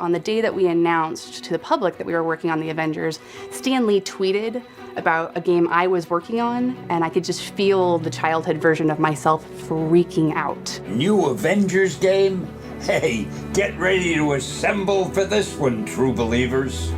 On the day that we announced to the public that we were working on the Avengers, Stan Lee tweeted about a game I was working on, and I could just feel the childhood version of myself freaking out. New Avengers game? Hey, get ready to assemble for this one, true believers.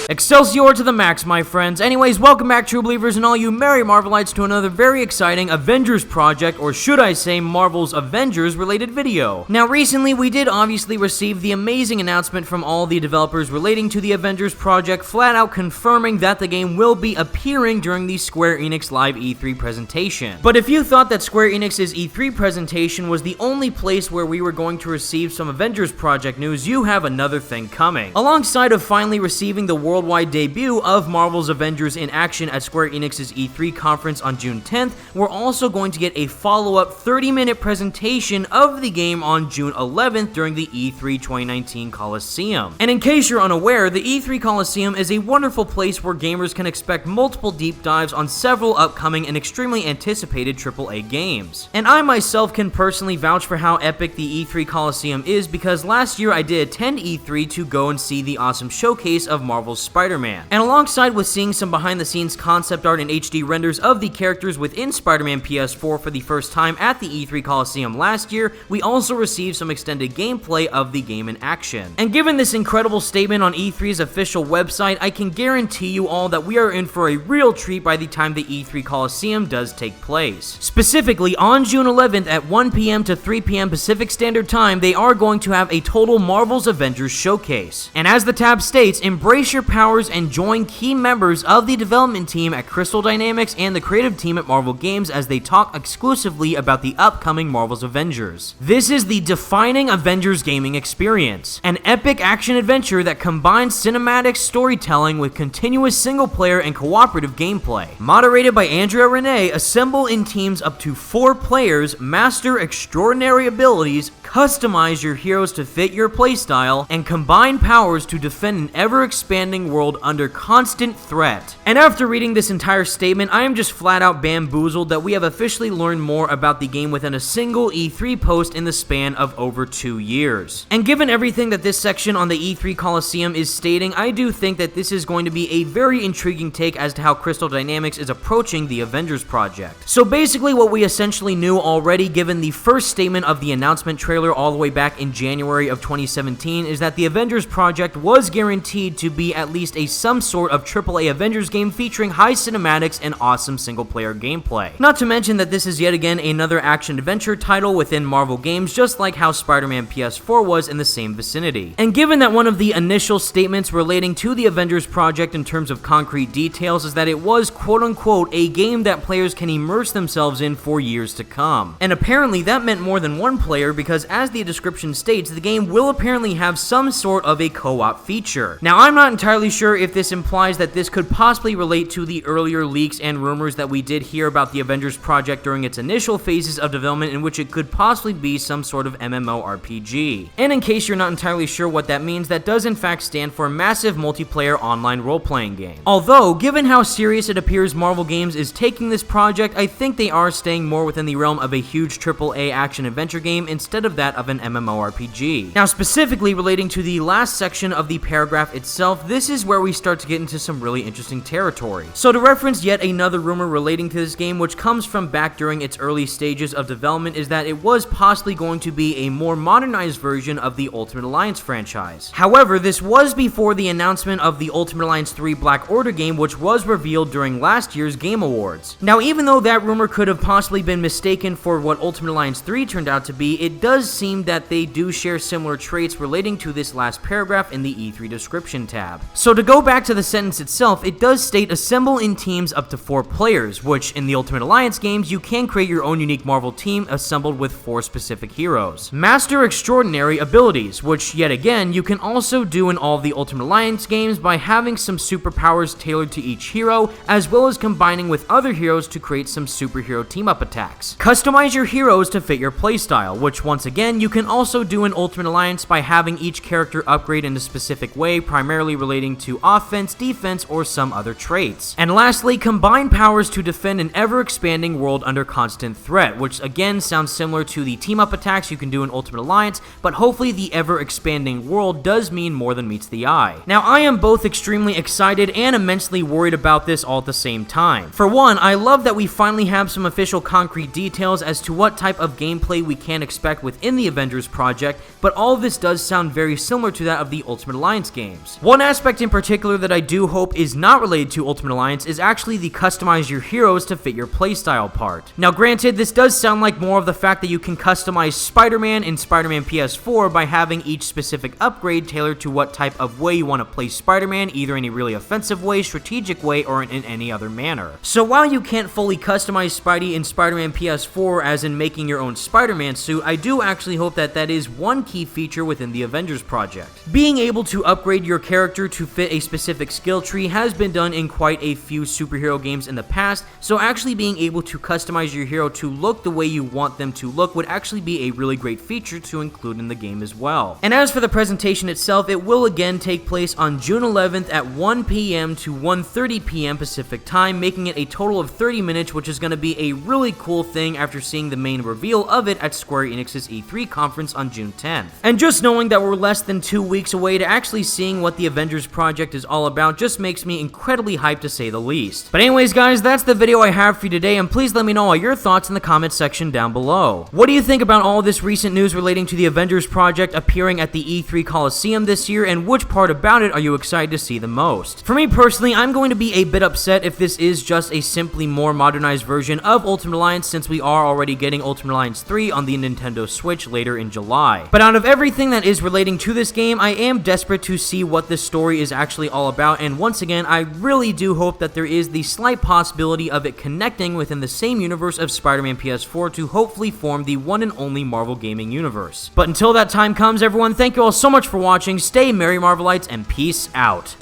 Excelsior to the max, my friends. Anyways, welcome back, true believers and all you merry Marvelites, to another very exciting Avengers project, or should I say Marvel's Avengers related video. Now, recently we did obviously receive the amazing announcement from all the developers relating to the Avengers project, flat out confirming that the game will be appearing during the Square Enix Live E3 presentation. But if you thought that Square Enix's E3 presentation was the only place where we were going to receive some Avengers project news, you have another thing coming. Alongside of finally receiving the worldwide debut of Marvel's Avengers in action at Square Enix's E3 conference on June 10th, we're also going to get a follow-up 30-minute presentation of the game on June 11th during the E3 2019 Coliseum. And in case you're unaware, the E3 Coliseum is a wonderful place where gamers can expect multiple deep dives on several upcoming and extremely anticipated AAA games. And I myself can personally vouch for how epic the E3 Coliseum is, because last year I did attend E3 to go and see the awesome showcase of Marvel's Spider-Man. And alongside with seeing some behind-the-scenes concept art and HD renders of the characters within Spider-Man PS4 for the first time at the E3 Coliseum last year, we also received some extended gameplay of the game in action. And given this incredible statement on E3's official website, I can guarantee you all that we are in for a real treat by the time the E3 Coliseum does take place. Specifically, on June 11th at 1 p.m. to 3 p.m. Pacific Standard Time, they are going to have a total Marvel's Avengers showcase. And as the tab states, embrace your powers and join key members of the development team at Crystal Dynamics and the creative team at Marvel Games as they talk exclusively about the upcoming Marvel's Avengers. This is the defining Avengers gaming experience, an epic action-adventure that combines cinematic storytelling with continuous single-player and cooperative gameplay. Moderated by Andrea Renee, assemble in teams up to 4 players, master extraordinary abilities, customize your heroes to fit your playstyle, and combine powers to defend an ever-expanding world under constant threat. And after reading this entire statement, I am just flat out bamboozled that we have officially learned more about the game within a single E3 post in the span of over 2 years. And given everything that this section on the E3 Coliseum is stating, I do think that this is going to be a very intriguing take as to how Crystal Dynamics is approaching the Avengers project. So basically what we essentially knew already given the first statement of the announcement trailer all the way back in January of 2017 is that the Avengers project was guaranteed to be at least some sort of AAA Avengers game featuring high cinematics and awesome single-player gameplay. Not to mention that this is yet again another action-adventure title within Marvel Games, just like how Spider-Man PS4 was in the same vicinity. And given that one of the initial statements relating to the Avengers project in terms of concrete details is that it was quote-unquote a game that players can immerse themselves in for years to come. And apparently that meant more than one player, because as the description states, the game will apparently have some sort of a co-op feature. Now, I'm not entirely sure if this implies that this could possibly relate to the earlier leaks and rumors that we did hear about the Avengers project during its initial phases of development, in which it could possibly be some sort of MMORPG. And in case you're not entirely sure what that means, that does in fact stand for Massive Multiplayer Online Role-Playing Game. Although, given how serious it appears Marvel Games is taking this project, I think they are staying more within the realm of a huge AAA action-adventure game instead of that of an MMORPG. Now, specifically relating to the last section of the paragraph itself, this is where we start to get into some really interesting territory. So to reference yet another rumor relating to this game, which comes from back during its early stages of development, is that it was possibly going to be a more modernized version of the Ultimate Alliance franchise. However, this was before the announcement of the Ultimate Alliance 3 Black Order game, which was revealed during last year's Game Awards. Now, even though that rumor could have possibly been mistaken for what Ultimate Alliance 3 turned out to be, it does seem that they do share similar traits relating to this last paragraph in the E3 description tab. So to go back to the sentence itself, it does state assemble in teams up to 4 players, which in the Ultimate Alliance games, you can create your own unique Marvel team assembled with 4 specific heroes. Master extraordinary abilities, which yet again, you can also do in all of the Ultimate Alliance games by having some superpowers tailored to each hero, as well as combining with other heroes to create some superhero team-up attacks. Customize your heroes to fit your playstyle, which once again, you can also do in Ultimate Alliance by having each character upgrade in a specific way, primarily relating relating to offense, defense, or some other traits. And lastly, combine powers to defend an ever-expanding world under constant threat, which again sounds similar to the team-up attacks you can do in Ultimate Alliance, but hopefully the ever-expanding world does mean more than meets the eye. Now, I am both extremely excited and immensely worried about this all at the same time. For one, I love that we finally have some official concrete details as to what type of gameplay we can expect within the Avengers project, but all of this does sound very similar to that of the Ultimate Alliance games. One aspect in particular that I do hope is not related to Ultimate Alliance is actually the customize your heroes to fit your playstyle part. Now granted, this does sound like more of the fact that you can customize Spider-Man in Spider-Man PS4 by having each specific upgrade tailored to what type of way you want to play Spider-Man, either in a really offensive way, strategic way, or in any other manner. So while you can't fully customize Spidey in Spider-Man PS4 as in making your own Spider-Man suit, I do actually hope that that is one key feature within the Avengers project. Being able to upgrade your character to fit a specific skill tree has been done in quite a few superhero games in the past, so actually being able to customize your hero to look the way you want them to look would actually be a really great feature to include in the game as well. And as for the presentation itself, it will again take place on June 11th at 1 p.m. to 1:30 p.m. Pacific time, making it a total of 30 minutes, which is going to be a really cool thing after seeing the main reveal of it at Square Enix's E3 conference on June 10th. And just knowing that we're less than 2 weeks away to actually seeing what the Avengers project is all about just makes me incredibly hyped to say the least. But anyways guys, that's the video I have for you today, and please let me know all your thoughts in the comment section down below. What do you think about all this recent news relating to the Avengers project appearing at the E3 Coliseum this year, and which part about it are you excited to see the most? For me personally, I'm going to be a bit upset if this is just a simply more modernized version of Ultimate Alliance, since we are already getting Ultimate Alliance 3 on the Nintendo Switch later in July. But out of everything that is relating to this game, I am desperate to see what this story is actually all about, and once again, I really do hope that there is the slight possibility of it connecting within the same universe of Spider-Man PS4 to hopefully form the one and only Marvel gaming universe. But until that time comes, everyone, thank you all so much for watching, stay merry Marvelites, and peace out.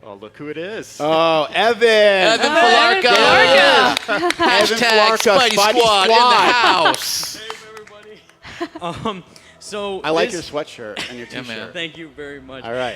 Oh, look who it is. Oh, Evan! Evan Filarca! Yeah. Hashtag Filarca, Spidey Squad in the house. So I like your sweatshirt and your t-shirt. man. Thank you very much. All right.